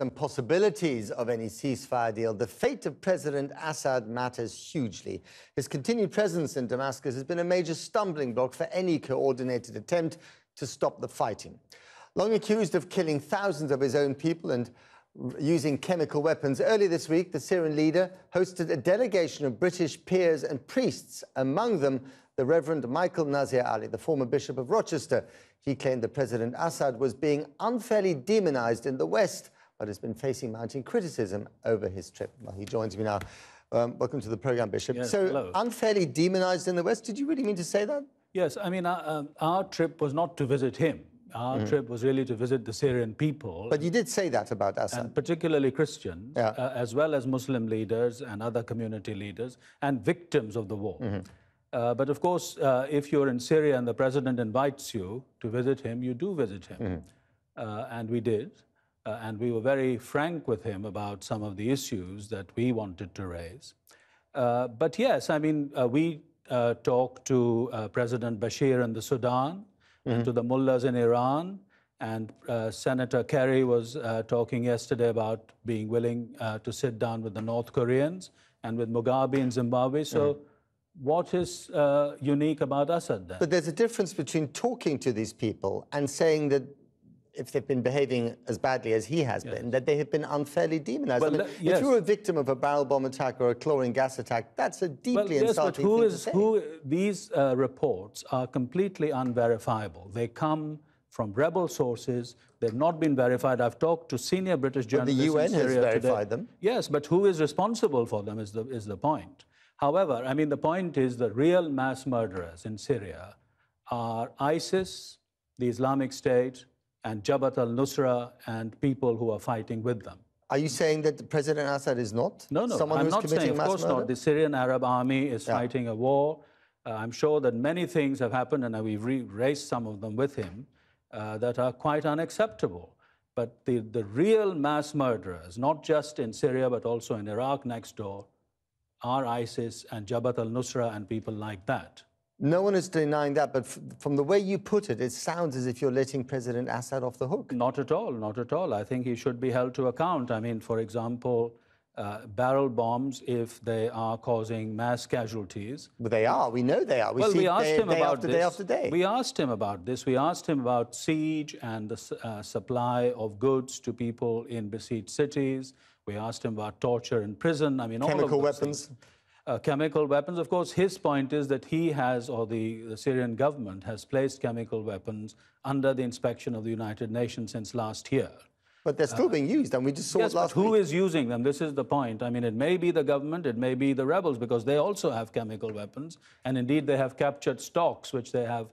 and possibilities of any ceasefire deal, the fate of President Assad matters hugely. His continued presence in Damascus has been a major stumbling block for any coordinated attempt to stop the fighting. Long accused of killing thousands of his own people and using chemical weapons, early this week, the Syrian leader hosted a delegation of British peers and priests, among them the Reverend Michael Nazir-Ali, the former Bishop of Rochester. He claimed that President Assad was being unfairly demonized in the West, but has been facing mounting criticism over his trip. Well, he joins me now. Welcome to the program, Bishop. Yes, so, hello. Unfairly demonized in the West, did you really mean to say that? Yes, I mean, our trip was not to visit him. Our trip was really to visit the Syrian people. But you did say that about Assad. And particularly Christians, as well as Muslim leaders and other community leaders, and victims of the war. But of course, if you're in Syria and the president invites you to visit him, you do visit him. And we did. And we were very frank with him about some of the issues that we wanted to raise. But yes, I mean, we talked to President Bashir in the Sudan, and to the mullahs in Iran, and Senator Kerry was talking yesterday about being willing to sit down with the North Koreans and with Mugabe in Zimbabwe. So what is unique about Assad then? But there's a difference between talking to these people and saying that if they've been behaving as badly as he has been, that they have been unfairly demonized. Well, I mean, if you're a victim of a barrel bomb attack or a chlorine gas attack, that's a deeply insulting thing to say. These reports are completely unverifiable. They come from rebel sources. They've not been verified. I've talked to senior British journalists in Syria. The UN has verified them. Yes, but who is responsible for them is the point. However, I mean, the point is the real mass murderers in Syria are ISIS, the Islamic State, and Jabhat al-Nusra and people who are fighting with them. Are you saying that President Assad is not? No, someone I'm who's not saying, of mass course murder? not. The Syrian Arab Army is fighting a war. I'm sure that many things have happened, and we've raised some of them with him, that are quite unacceptable. But the real mass murderers, not just in Syria, but also in Iraq next door, are ISIS and Jabhat al-Nusra and people like that. No one is denying that, but from the way you put it, it sounds as if you're letting President Assad off the hook. Not at all, not at all. I think he should be held to account. I mean, for example, barrel bombs, if they are causing mass casualties. But they are, we know they are. We asked him about this. Day after day. We asked him about this. We asked him about siege and the supply of goods to people in besieged cities. We asked him about torture in prison. I mean, all of those chemical weapons. Chemical weapons. Of course, his point is that he has, or the Syrian government has placed chemical weapons under the inspection of the United Nations since last year. But they're still being used, and we just saw it last week. Who is using them? This is the point. I mean, it may be the government, it may be the rebels, because they also have chemical weapons, and indeed they have captured stocks, which they have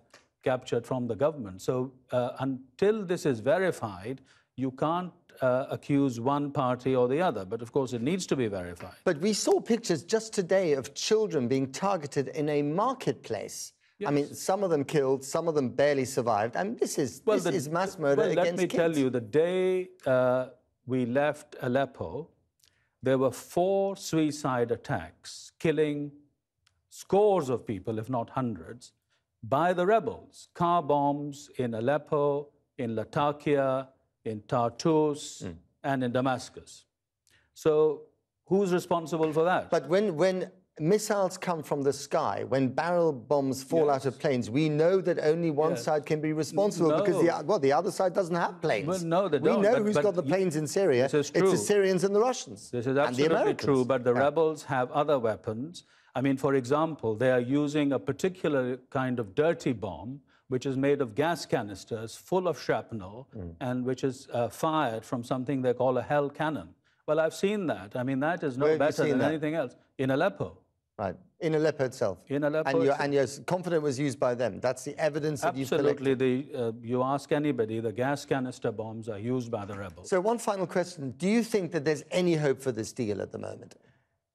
captured from the government. So until this is verified, you can't accuse one party or the other. But of course, it needs to be verified. But we saw pictures just today of children being targeted in a marketplace. Yes. I mean, some of them killed, some of them barely survived. I mean, this is mass murder against kids. Let me tell you, the day we left Aleppo, there were 4 suicide attacks, killing scores of people, if not hundreds, by the rebels. Car bombs in Aleppo, in Latakia, in Tartus, and in Damascus. So who's responsible for that? But when missiles come from the sky, when barrel bombs fall out of planes, we know that only one side can be responsible because the other side doesn't have planes. Well, no, they don't. We know who's got the planes in Syria. This is true. It's the Syrians and the Russians. This is absolutely true, but the rebels have other weapons. I mean, for example, they are using a particular kind of dirty bomb which is made of gas canisters full of shrapnel and which is fired from something they call a hell cannon. Well, I've seen that. I mean, that is no better than anything else. In Aleppo. Right, in Aleppo itself. In Aleppo and you're confident it was used by them. That's the evidence that you've collected. Absolutely. You ask anybody, the gas canister bombs are used by the rebels. So one final question. Do you think that there's any hope for this deal at the moment?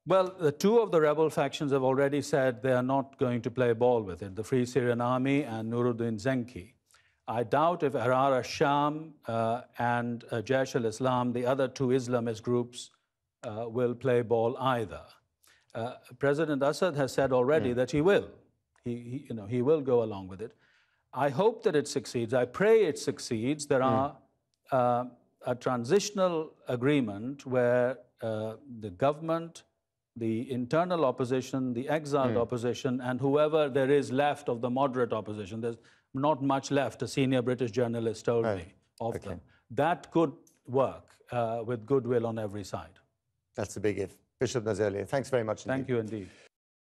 Well, 2 of the rebel factions have already said they are not going to play ball with it, the Free Syrian Army and Nuruddin Zenki. I doubt if Ahrar al-Sham and Jaish al-Islam, the other 2 Islamist groups, will play ball either. President Assad has said already that he will. He will go along with it. I hope that it succeeds. I pray it succeeds. There are a transitional agreement where the government, the internal opposition, the exiled opposition, and whoever there is left of the moderate opposition, there's not much left, a senior British journalist told me of them, that could work with goodwill on every side. That's a big if. Bishop Nazir-Ali, thanks very much indeed. Thank you indeed.